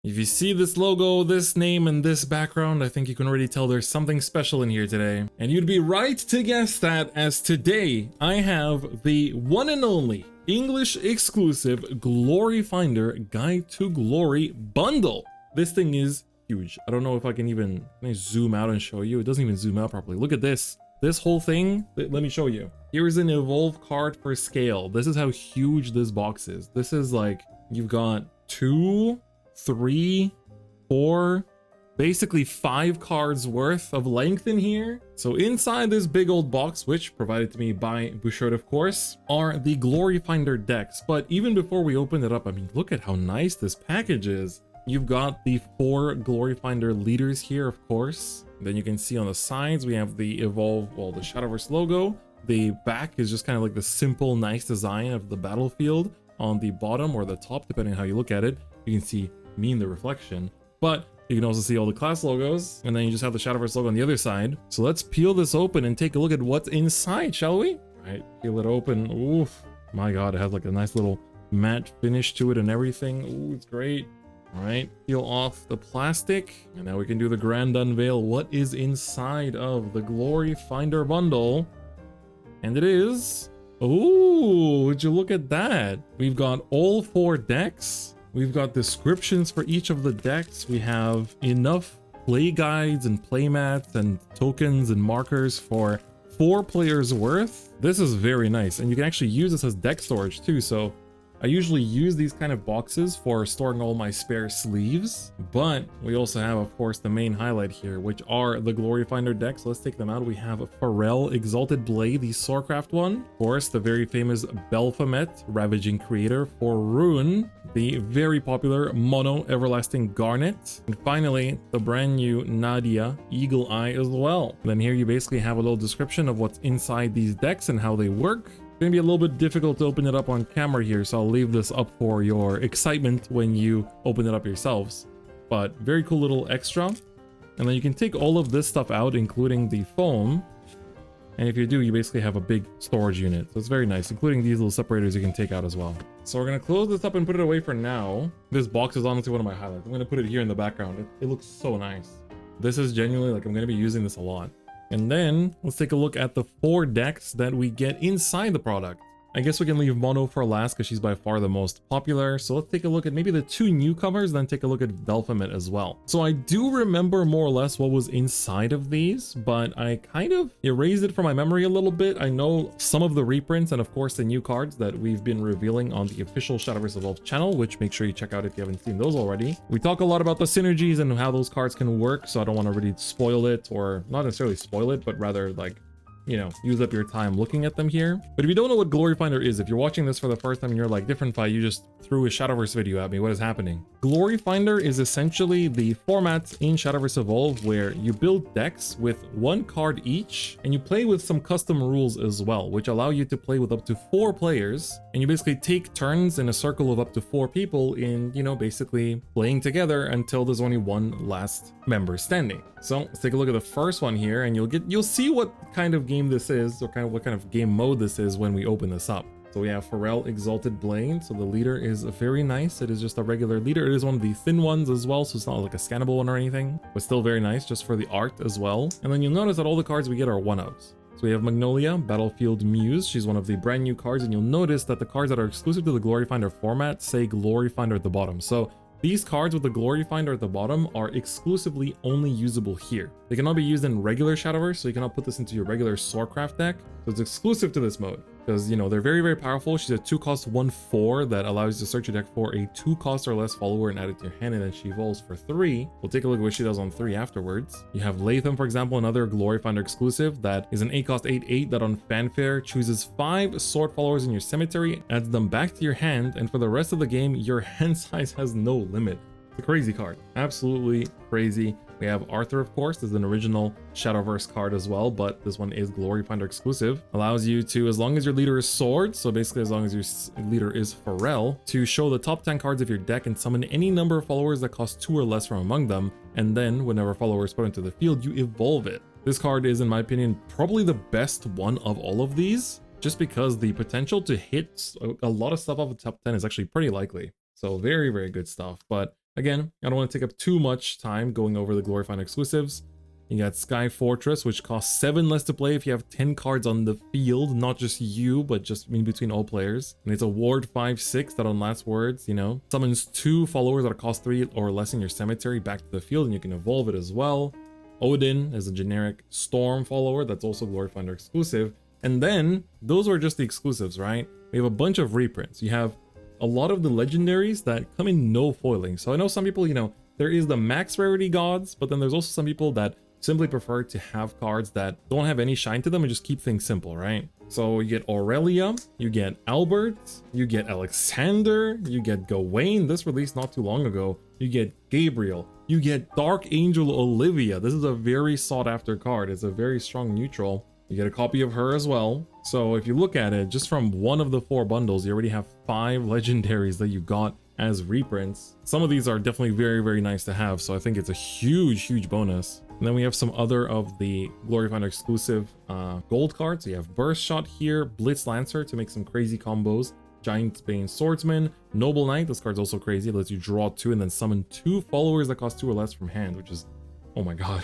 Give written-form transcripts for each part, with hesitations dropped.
If you see this logo, this name, and this background, I think you can already tell there's something special in here today. And you'd be right to guess that, as today I have the one and only English exclusive Gloryfinder Guide to Glory bundle. This thing is huge. I don't know if I can even zoom out and show you. It doesn't even zoom out properly. Look at this. This whole thing, let me show you. Here's an Evolve card for scale. This is how huge this box is. This is like, you've got 2, 3, 4, basically 5 cards worth of length in here. So inside this big old box, which provided to me by Bushiroad, of course, are the Gloryfinder decks. But even before we open it up, I mean, look at how nice this package is. You've got the 4 Gloryfinder leaders here, of course. Then you can see on the sides, we have the Evolve, well, the Shadowverse logo. The back is just kind of like the simple, nice design of the battlefield. On the bottom or the top, depending on how you look at it, you can see me in the reflection. But you can also see all the class logos, and then you just have the Shadowverse logo on the other side. So let's peel this open and take a look at what's inside, shall we? All right, peel it open. Oof, my God, it has like a nice little matte finish to it and everything. Ooh, it's great. All right, peel off the plastic, and now we can do the grand unveil. What is inside of the Gloryfinder bundle? And it is, oh, would you look at that? We've got all 4 decks. We've got descriptions for each of the decks. We have enough play guides and play mats and tokens and markers for 4 players worth. This is very nice, and you can actually use this as deck storage too. So I usually use these kind of boxes for storing all my spare sleeves, but we also have, of course, the main highlight here, which are the Gloryfinder decks. Let's take them out. We have Pharrell Exalted Blade, the Soarcraft one. Of course, the very famous Baphomet, Ravaging Creator for Rune. The very popular Mono Everlasting Garnet. And finally, the brand new Nadia Eagle Eye as well. And then here you basically have a little description of what's inside these decks and how they work. It's gonna be a little bit difficult to open it up on camera here, so I'll leave this up for your excitement when you open it up yourselves. But very cool little extra. And then you can take all of this stuff out, including the foam. And if you do, you basically have a big storage unit. So it's very nice, including these little separators you can take out as well. So we're gonna close this up and put it away for now. This box is honestly one of my highlights. I'm gonna put it here in the background. It looks so nice. This is genuinely, like, I'm gonna be using this a lot. And then let's take a look at the 4 decks that we get inside the product. I guess we can leave Mono for last because she's by far the most popular. So let's take a look at maybe the 2 newcomers, then take a look at Baphomet as well. So I do remember more or less what was inside of these, but I kind of erased it from my memory a little bit. I know some of the reprints and of course the new cards that we've been revealing on the official Shadowverse Evolve channel, which make sure you check out if you haven't seen those already. We talk a lot about the synergies and how those cards can work, so I don't want to really spoil it, or not necessarily spoil it, but rather like, you know, use up your time looking at them here. But if you don't know what Gloryfinder is, if you're watching this for the first time and you're like, DifferentFight, you just threw a Shadowverse video at me, what is happening? Gloryfinder is essentially the format in Shadowverse Evolve where you build decks with 1 card each, and you play with some custom rules as well, which allow you to play with up to 4 players, and you basically take turns in a circle of up to 4 people in, you know, basically playing together until there's only 1 last member standing. So let's take a look at the first one here, and you'll see what kind of game this is, or what kind of game mode this is when we open this up. So we have Pharrell Exalted Blade. So the leader is very nice. It is just a regular leader. It is one of the thin ones as well, so it's not like a scannable one or anything, but still very nice just for the art as well. And then you'll notice that all the cards we get are 1/ofs. So we have Magnolia, Battlefield Muse. She's one of the brand new cards, and you'll notice that the cards that are exclusive to the Gloryfinder format say Gloryfinder at the bottom. So these cards with the Gloryfinder at the bottom are exclusively only usable here. They cannot be used in regular Shadowverse, so you cannot put this into your regular Soarcraft deck. So it's exclusive to this mode because, you know, they're very, very powerful. She's a 2-cost 1/4 that allows you to search your deck for a 2-cost or less follower and add it to your hand, and then she evolves for 3. We'll take a look at what she does on 3 afterwards. You have Latham, for example, another Gloryfinder exclusive that is an 8-cost 8/8 that on Fanfare chooses 5 sword followers in your cemetery, adds them back to your hand, and for the rest of the game, your hand size has no limit. It's a crazy card. Absolutely crazy. We have Arthur, of course. There's an original Shadowverse card as well, but this one is Gloryfinder exclusive. Allows you to, as long as your leader is Sword, so basically as long as your leader is Pharrell, to show the top 10 cards of your deck and summon any number of followers that cost 2 or less from among them, and then whenever a follower is put into the field, you evolve it. This card is, in my opinion, probably the best one of all of these, just because the potential to hit a lot of stuff off the top 10 is actually pretty likely. So very, very good stuff. But Again, I don't want to take up too much time going over the Gloryfinder exclusives. You got Sky Fortress, which costs 7 less to play if you have 10 cards on the field, not just you, but just in between all players. And it's a ward 5/6 that on last words, you know, summons 2 followers that cost 3 or less in your cemetery back to the field, and you can evolve it as well. Odin is a generic Storm follower that's also Gloryfinder exclusive. And then those are just the exclusives, right? We have a bunch of reprints. You have a lot of the legendaries that come in no foiling. So I know some people, you know, there is the max rarity gods, but then there's also some people that simply prefer to have cards that don't have any shine to them and just keep things simple, right? So you get Aurelia, you get Albert, you get Alexander, you get Gawain, this released not too long ago, you get Gabriel, you get Dark Angel Olivia. This is a very sought after card. It's a very strong neutral. You get a copy of her as well. So if you look at it, just from one of the 4 bundles, you already have 5 legendaries that you got as reprints. Some of these are definitely very, very nice to have. So I think it's a huge, huge bonus. And then we have some other of the Gloryfinder exclusive gold cards. So you have Burst Shot here, Blitz Lancer to make some crazy combos, Giant Bane Swordsman, Noble Knight. This card's also crazy. It lets you draw 2 and then summon 2 followers that cost 2 or less from hand, which is, oh my god.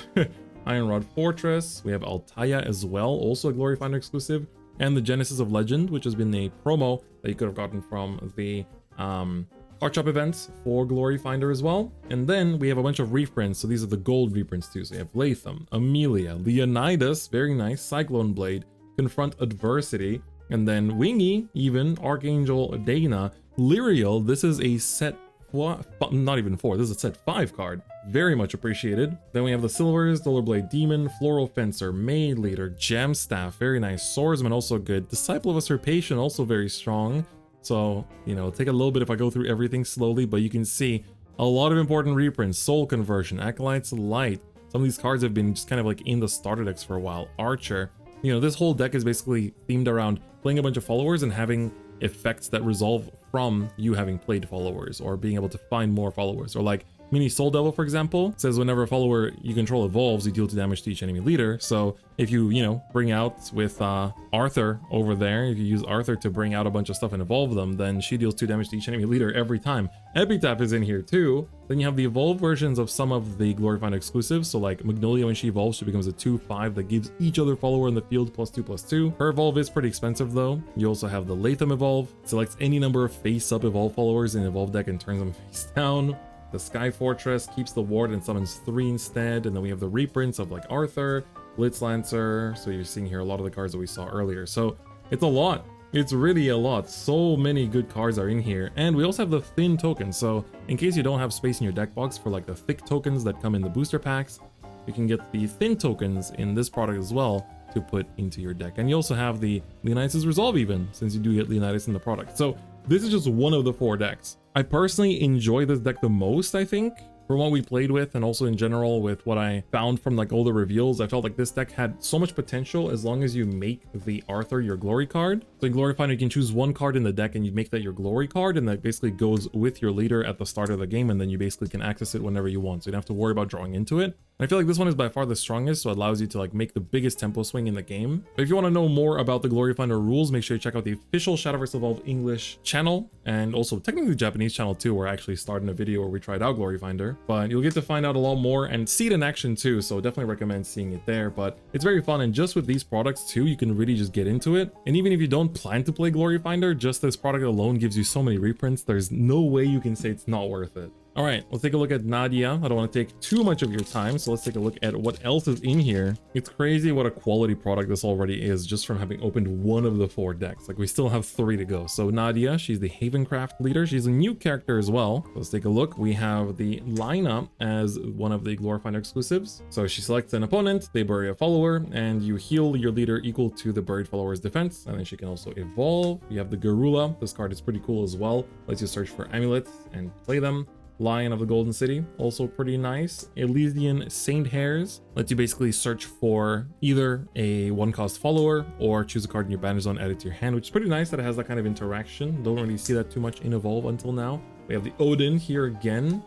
Iron Rod Fortress. We have Altaya as well, also a Gloryfinder exclusive. And the Genesis of Legend, which has been a promo that you could have gotten from the card shop events for Gloryfinder as well. And then we have a bunch of reprints. So these are the gold reprints too. So you have Latham, Amelia, Leonidas, very nice, Cyclone Blade, Confront Adversity, and then Wingy, even Archangel Dana, Lyriel. This is a set, not even 4, this is a set 5 card. Very much appreciated. Then we have the Silvers, Dollarblade Demon, Floral Fencer, Maid Leader, Gem Staff, very nice. Swordsman, also good. Disciple of Usurpation, also very strong. So, you know, take a little bit if I go through everything slowly, but you can see a lot of important reprints. Soul Conversion, Acolyte's Light. Some of these cards have been just kind of like in the starter decks for a while. Archer. You know, this whole deck is basically themed around playing a bunch of followers and having effects that resolve from you having played followers or being able to find more followers. Or like Mini Soul Devil, for example, says whenever a follower you control evolves, you deal 2 damage to each enemy leader. So if you, you know, bring out with Arthur over there, if you use Arthur to bring out a bunch of stuff and evolve them, then she deals 2 damage to each enemy leader every time. Epitaph is in here too. Then you have the evolved versions of some of the Gloryfinder exclusives. So like Magnolia, when she evolves, she becomes a 2/5 that gives each other follower in the field +2/+2. Her evolve is pretty expensive though. You also have the Latham evolve. Selects any number of face-up evolve followers in evolve deck and turns them face down. The Sky Fortress keeps the ward and summons 3 instead. And then we have the reprints of like Arthur, Blitz Lancer. So you're seeing here a lot of the cards that we saw earlier. So it's a lot. It's really a lot. So many good cards are in here. And we also have the thin tokens. So in case you don't have space in your deck box for like the thick tokens that come in the booster packs, you can get the thin tokens in this product as well to put into your deck. And you also have the Leonidas Resolve even, since you do get Leonidas in the product. So this is just one of the 4 decks. I personally enjoy this deck the most, I think, from what we played with, and also in general with what I found from like all the reveals. I felt like this deck had so much potential as long as you make the Arthur your glory card. So in Gloryfinder, you can choose 1 card in the deck and you make that your glory card, and that basically goes with your leader at the start of the game, and then you basically can access it whenever you want. So you don't have to worry about drawing into it. And I feel like this one is by far the strongest, so it allows you to like make the biggest tempo swing in the game. But if you want to know more about the Gloryfinder rules, make sure you check out the official Shadowverse Evolve English channel, and also technically the Japanese channel too, where I actually started a video where we tried out Gloryfinder. But you'll get to find out a lot more and see it in action too, so definitely recommend seeing it there. But it's very fun, and just with these products too, you can really just get into it. And even if you don't plan to play Gloryfinder, just this product alone gives you so many reprints, there's no way you can say it's not worth it. All right, let's take a look at Nadia. I don't want to take too much of your time, so let's take a look at what else is in here. It's crazy what a quality product this already is, just from having opened one of the 4 decks. Like, we still have 3 to go. So Nadia, she's the Havencraft leader. She's a new character as well. Let's take a look. We have the lineup as one of the Gloryfinder exclusives. So she selects an opponent, they bury a follower, and you heal your leader equal to the buried follower's defense. And then she can also evolve. You have the Garula. This card is pretty cool as well. Lets you search for amulets and play them. Lion of the Golden City, also pretty nice. Elysian Saint Hairs lets you basically search for either a 1-cost follower or choose a card in your banner zone, add it to your hand, which is pretty nice that it has that kind of interaction. Don't really see that too much in Evolve until now. We have the Odin here again,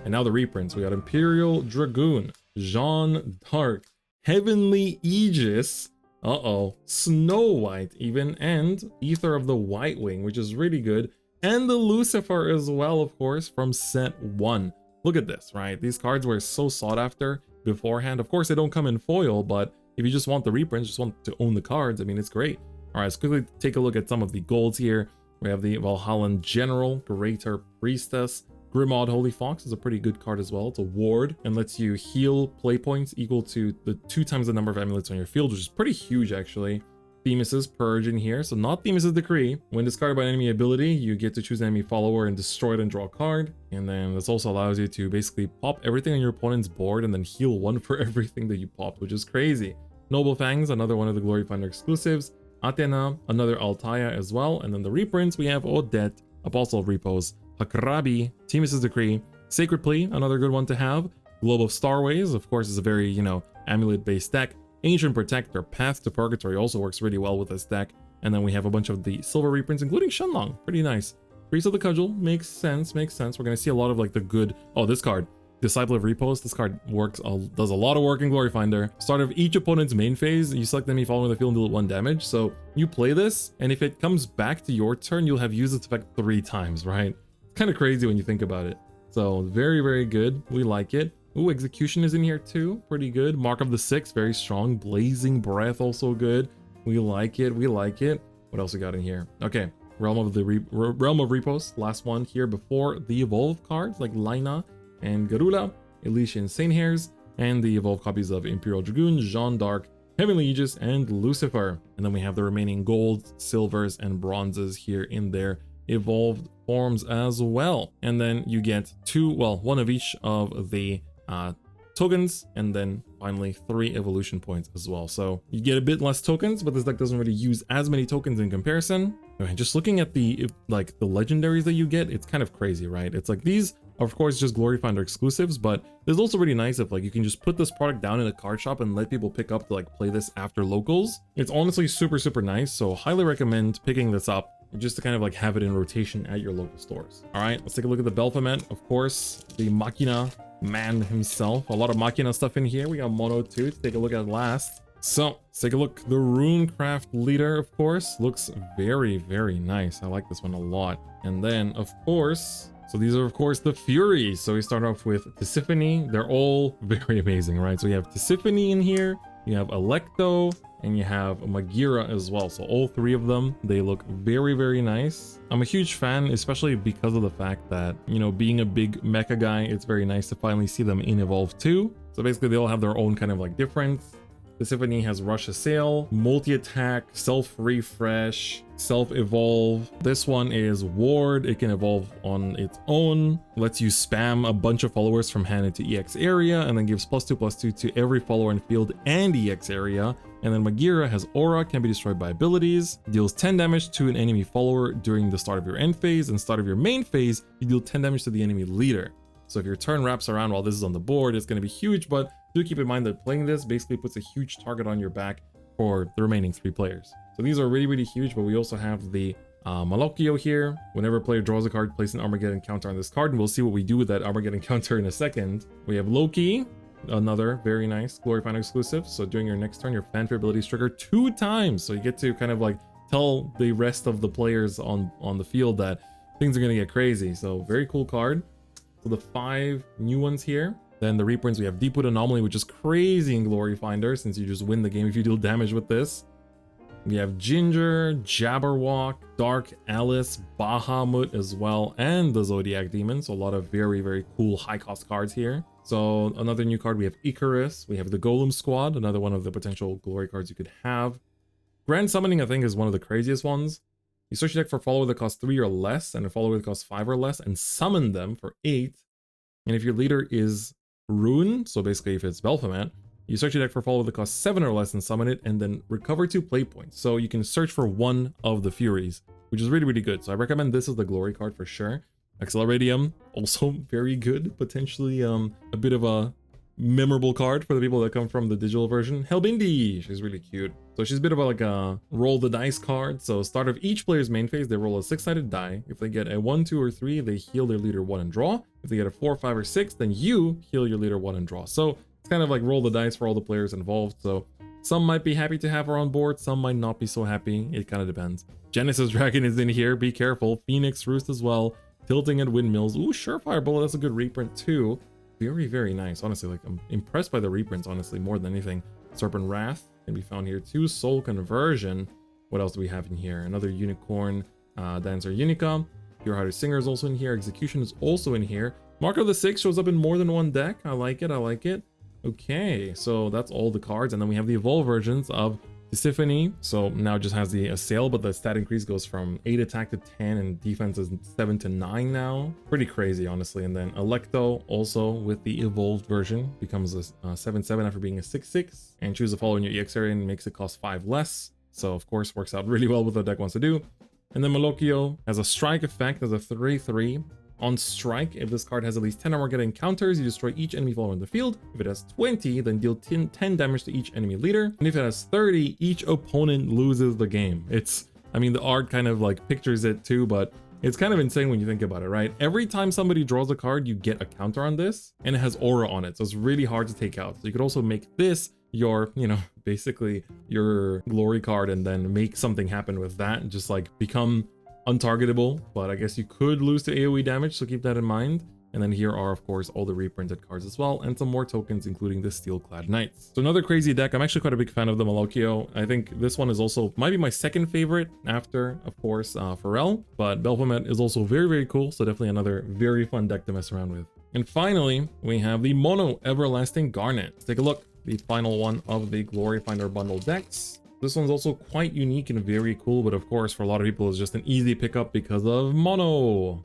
and now the reprints. We got Imperial Dragoon, Jeanne d'Arc, Heavenly Aegis, Snow White even, and Ether of the White Wing, which is really good. And the Lucifer as well, of course, from set 1. look at this, right? These cards were so sought after beforehand. Of course, they don't come in foil, but if you just want the reprints, just want to own the cards, I mean, it's great. All right, let's quickly take a look at some of the golds here. We have the Valhallan General, Greater Priestess. Grimmaud Holy Fox is a pretty good card as well. It's a ward and lets you heal play points equal to the 2 times the number of amulets on your field, which is pretty huge actually. Themis' Purge in here, so not Themis' Decree. When discarded by an enemy ability, you get to choose an enemy follower and destroy it and draw a card. And then this also allows you to basically pop everything on your opponent's board and then heal 1 for everything that you popped, which is crazy. Noble Fangs, another one of the Gloryfinder exclusives. Athena, another Altaia as well. And then the reprints, we have Odette, Apostle of Repose, Hakrabi, Themis' Decree, Sacred Plea, another good one to have. Globe of Starways, of course, is a very, amulet-based deck. Ancient Protector, Path to Purgatory also works really well with this deck. And then we have a bunch of the silver reprints, including Shenlong. Pretty nice. Priest of the Cudgel, makes sense. We're going to see a lot of like the good... Oh, this card. Disciple of Repose. This card does a lot of work in Gloryfinder. Start of each opponent's main phase, you select enemy following the field and deal 1 damage. So you play this, and if it comes back to your turn, you'll have used its effect 3 times, right? It's kind of crazy when you think about it. So very, very good. We like it. Ooh, Execution is in here too. Pretty good. Mark of the Six, very strong. Blazing Breath, also good. We like it. We like it. What else we got in here? Okay, Realm of Repose. Last one here before the Evolve cards like Lina and Garula, Elysian Saint Hairs, and the Evolved copies of Imperial Dragoon, Jeanne d'Arc, Heavenly Aegis, and Lucifer. And then we have the remaining golds, silvers, and bronzes here in their evolved forms as well. And then you get 1 of each of the tokens, and then finally 3 evolution points as well. So you get a bit less tokens, but this deck doesn't really use as many tokens in comparison. Okay, just looking at the legendaries that you get, it's kind of crazy, right? It's like these are of course just Gloryfinder exclusives, but it's also really nice if like you can just put this product down in a card shop and let people pick up to like play this after locals. It's honestly super, super nice. So highly recommend picking this up just to kind of like have it in rotation at your local stores. All right, let's take a look at the Baphomet. Of course, the Machina man himself. A lot of Machina stuff in here. We got Mono too to take a look at last. So let's take a look. The Runecraft leader, of course, looks very, very nice. I like this one a lot. And then of course, so these are of course the Furies. So we start off with Tisiphone. They're all very amazing, right? So you have Tisiphone in here, you have Electo, and you have Magira as well. So all 3 of them, they look very, very nice. I'm a huge fan, especially because of the fact that, being a big mecha guy, it's very nice to finally see them in Evolve too. So basically they all have their own kind of like difference. Tisiphone has Rush Assail, Multi-Attack, Self-Refresh, Self-Evolve. This one is Ward. It can evolve on its own. Lets you spam a bunch of followers from hand into EX area, and then gives +2/+2 to every follower in field and EX area. And then Magira has Aura, can be destroyed by abilities, deals 10 damage to an enemy follower during the start of your end phase, and start of your main phase, you deal 10 damage to the enemy leader. So if your turn wraps around while this is on the board, it's going to be huge, but do keep in mind that playing this basically puts a huge target on your back for the remaining 3 players. So these are really, really huge, but we also have the Malocchio here. Whenever a player draws a card, place an Armageddon counter on this card, and we'll see what we do with that Armageddon counter in a second. We have Loki, another very nice Gloryfinder exclusive. So during your next turn, your fanfare abilities trigger 2 times. So you get to kind of like tell the rest of the players on the field that things are going to get crazy. So very cool card. So the 5 new ones here. Then the reprints, we have Deepwood Anomaly, which is crazy in Gloryfinder since you just win the game if you deal damage with this. We have Ginger, Jabberwock, Dark Alice, Bahamut as well, and the Zodiac Demon. So a lot of very, very cool high cost cards here. So another new card, we have Icarus. We have the Golem Squad, another one of the potential glory cards you could have. Grand Summoning, I think, is one of the craziest ones. You search your deck for follower that costs 3 or less, and a follower that costs 5 or less, and summon them for 8. And if your leader is Rune, so basically if it's Baphomet, you search your deck for follower that costs 7 or less and summon it, and then recover 2 play points. So you can search for one of the Furies, which is really, really good. So I recommend this as the glory card for sure. Acceleradium, also very good, potentially a bit of a memorable card for the people that come from the digital version. Helbindi, she's really cute. So she's a bit of like a roll the dice card. So start of each player's main phase, they roll a 6-sided die. If they get a 1, 2, or 3, they heal their leader 1 and draw. If they get a 4, 5, or 6, then you heal your leader 1 and draw. So it's kind of like roll the dice for all the players involved. So some might be happy to have her on board, some might not be so happy. It kind of depends. Genesis Dragon is in here, be careful. Phoenix Roost as well. Tilting at Windmills. Ooh, Surefire Bullet, that's a good reprint too. Very, very nice. Honestly, like, I'm impressed by the reprints, honestly, more than anything. Serpent Wrath can be found here too. Soul Conversion. What else do we have in here? Another Unicorn Dancer Unica. Pure Hearted Singer is also in here. Execution is also in here. Mark of the Six shows up in more than one deck. I like it, I like it. Okay, so that's all the cards. And then we have the Evolve versions of Tisiphone. So now it just has the Assail, but the stat increase goes from 8 attack to 10 and defense is 7 to 9 now. Pretty crazy, honestly. And then Electo, also with the Evolved version, becomes a 7/7 after being a 6/6. And choose a follower in your EX area and makes it cost 5 less. So of course works out really well with what the deck wants to do. And then Malokio has a strike effect as a 3/3. On strike, if this card has at least 10 or more get encounters, you destroy each enemy follower in the field. If it has 20, then deal 10 damage to each enemy leader. And if it has 30, each opponent loses the game. I mean, the art kind of like pictures it too, but it's kind of insane when you think about it, right? Every time somebody draws a card, you get a counter on this, and it has aura on it, so it's really hard to take out. So you could also make this your, basically your glory card and then make something happen with that and just like become untargetable, but I guess you could lose to AoE damage, so keep that in mind. And then here are, of course, all the reprinted cards as well, and some more tokens, including the Steel-Clad Knights. So another crazy deck. I'm actually quite a big fan of the Malokio. I think this one is also, might be my second favorite after, of course, Pharrell, but Baphomet is also very, very cool, so definitely another very fun deck to mess around with. And finally, we have the Mono Everlasting Garnet. Let's take a look. The final one of the Gloryfinder bundle decks. This one's also quite unique and very cool, but of course, for a lot of people, it's just an easy pickup because of Mono.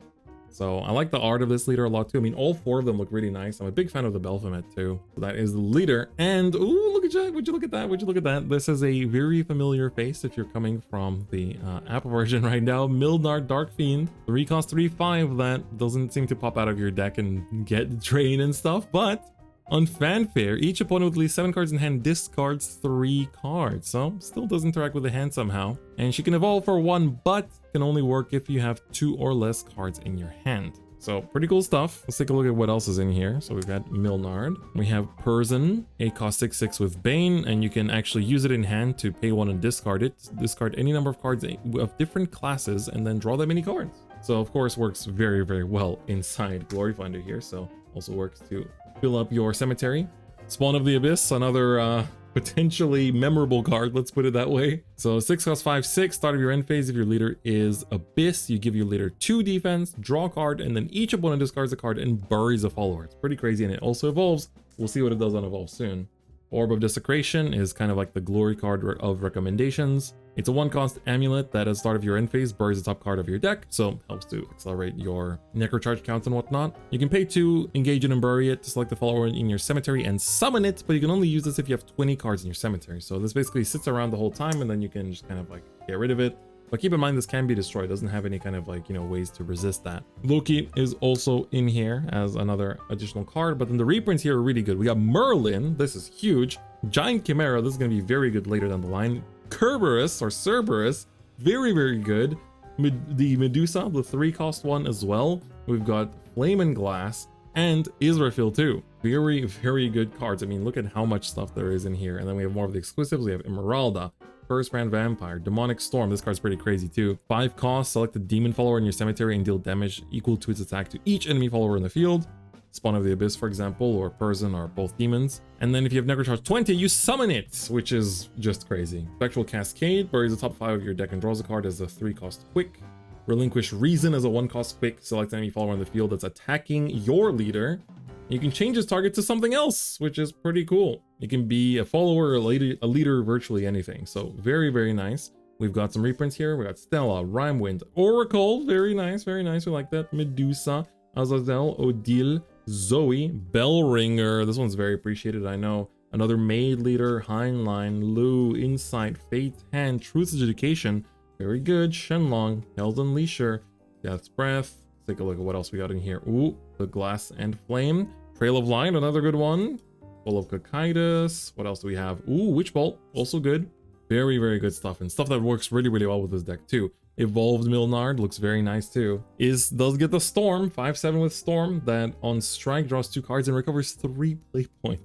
So I like the art of this leader a lot too. I mean, all 4 of them look really nice. I'm a big fan of the Baphomet too. So that is the leader. And ooh, look at that. Would you look at that? Would you look at that? This is a very familiar face if you're coming from the app version right now. Milnard Dark Fiend. 3 cost 3/5. That doesn't seem to pop out of your deck and get drained and stuff, but on Fanfare, each opponent with at least 7 cards in hand discards 3 cards, so still does interact with the hand somehow. And she can evolve for 1, but can only work if you have 2 or less cards in your hand. So pretty cool stuff. Let's take a look at what else is in here. So we've got Milnard. We have Persian, a cost 6/6 with Bane, and you can actually use it in hand to pay 1 and discard it. Discard any number of cards of different classes and then draw that many cards. So of course works very, very well inside Gloryfinder here. So also works to fill up your cemetery. Spawn of the Abyss, another potentially memorable card, let's put it that way. So 6 cost 5/6, start of your end phase. If your leader is Abyss, you give your leader 2 defense, draw a card, and then each opponent discards a card and buries a follower. It's pretty crazy, and it also evolves. We'll see what it does on Evolve soon. Orb of Desecration is kind of like the glory card of recommendations. It's a 1 cost amulet that at the start of your end phase buries the top card of your deck, so helps to accelerate your necrocharge counts and whatnot. You can pay 2, engage it and bury it to select the follower in your cemetery and summon it, but you can only use this if you have 20 cards in your cemetery. So this basically sits around the whole time and then you can just kind of like get rid of it. But keep in mind, this can be destroyed. It doesn't have any kind of like, ways to resist that. Loki is also in here as another additional card, but then the reprints here are really good. We got Merlin. This is huge. Giant Chimera. This is going to be very good later down the line. Kerberos or Cerberus. Very, very good. The Medusa, the 3 cost one as well. We've got Flame and Glass and Israfil too. Very, very good cards. I mean, look at how much stuff there is in here. And then we have more of the exclusives. We have Emeralda, First Brand Vampire, Demonic Storm. This card's pretty crazy too. 5 costs, select a demon follower in your cemetery and deal damage equal to its attack to each enemy follower in the field. Spawn of the Abyss, for example, or Persian, or both demons. And then if you have Necrocharge 20, you summon it, which is just crazy. Spectral Cascade buries the top 5 of your deck and draws a card as a 3 cost quick. Relinquish Reason as a 1 cost quick. Select enemy follower in the field that's attacking your leader. You can change his target to something else, which is pretty cool. It can be a follower, a leader, virtually anything. So very, very nice. We've got some reprints here. We got Stella, Rhymewind, Oracle. Very nice, very nice. We like that. Medusa, Azazel, Odile, Zoe, Bellringer. This one's very appreciated, I know. Another Maid Leader, Heinlein, Lu, Insight, Fate, Hand, Truth's Education. Very good. Shenlong, Hell's Unleasher, Death's Breath. Let's take a look at what else we got in here. Ooh, the Glass and Flame. Trail of Light, another good one. Full of Cocytus. What else do we have? Ooh, Witch Bolt, also good. Very, very good stuff, and stuff that works really, really well with this deck too. Evolved Milnard looks very nice too. Does get the Storm, 5/7 with Storm, that on strike draws 2 cards and recovers 3 play points.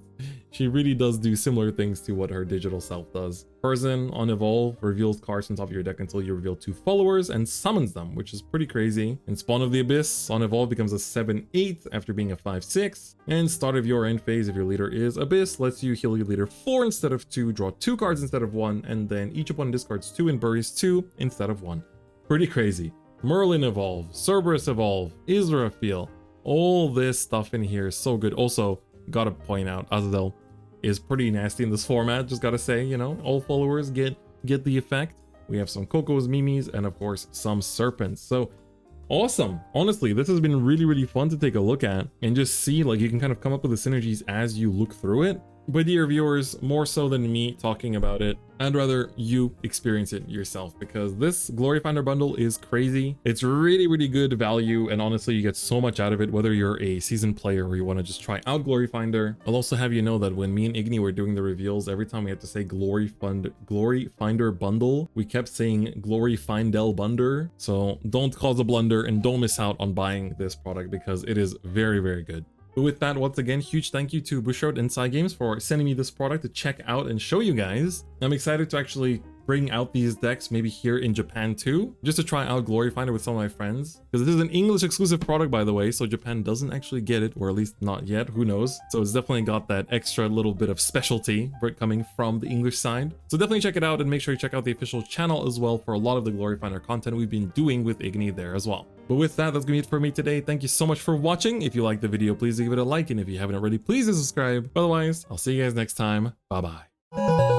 She really does do similar things to what her digital self does. Person on Evolve reveals cards on top of your deck until you reveal 2 followers and summons them, which is pretty crazy. And Spawn of the Abyss on Evolve becomes a 7/8 after being a 5/6. And start of your end phase, if your leader is Abyss, lets you heal your leader 4 instead of 2, draw 2 cards instead of 1, and then each opponent discards 2 and buries 2 instead of 1. Pretty crazy. Merlin Evolve, Cerberus Evolve, Israfeel. All this stuff in here is so good. Also, gotta point out, Azazel is pretty nasty in this format, just gotta say, you know, all followers get the effect. We have some Cocos, Mimis, and of course some Serpents. So awesome. Honestly, this has been really fun to take a look at and just see, like, you can kind of come up with the synergies as you look through it. But dear viewers, more so than me talking about it, I'd rather you experience it yourself, because this Gloryfinder bundle is crazy. It's really good value, and honestly, you get so much out of it, whether you're a seasoned player or you want to just try out Gloryfinder. I'll also have you know that when me and Igni were doing the reveals, every time we had to say Gloryfinder bundle, we kept saying Gloryfindel bundle. So don't cause a blunder and don't miss out on buying this product, because it is very good. But with that, once again, huge thank you to Bushiroad Inside Games for sending me this product to check out and show you guys. I'm excited to actually bring out these decks maybe here in Japan too, just to try out Gloryfinder with some of my friends, because this is an English exclusive product, by the way, so Japan doesn't actually get it, or at least not yet, who knows. So it's definitely got that extra little bit of specialty coming from the English side. So definitely check it out, and make sure you check out the official channel as well for a lot of the Gloryfinder content we've been doing with Igni there as well. But with that, that's gonna be it for me today. Thank you so much for watching. If you liked the video, please give it a like, and if you haven't already, please subscribe. Otherwise, I'll see you guys next time. Bye bye.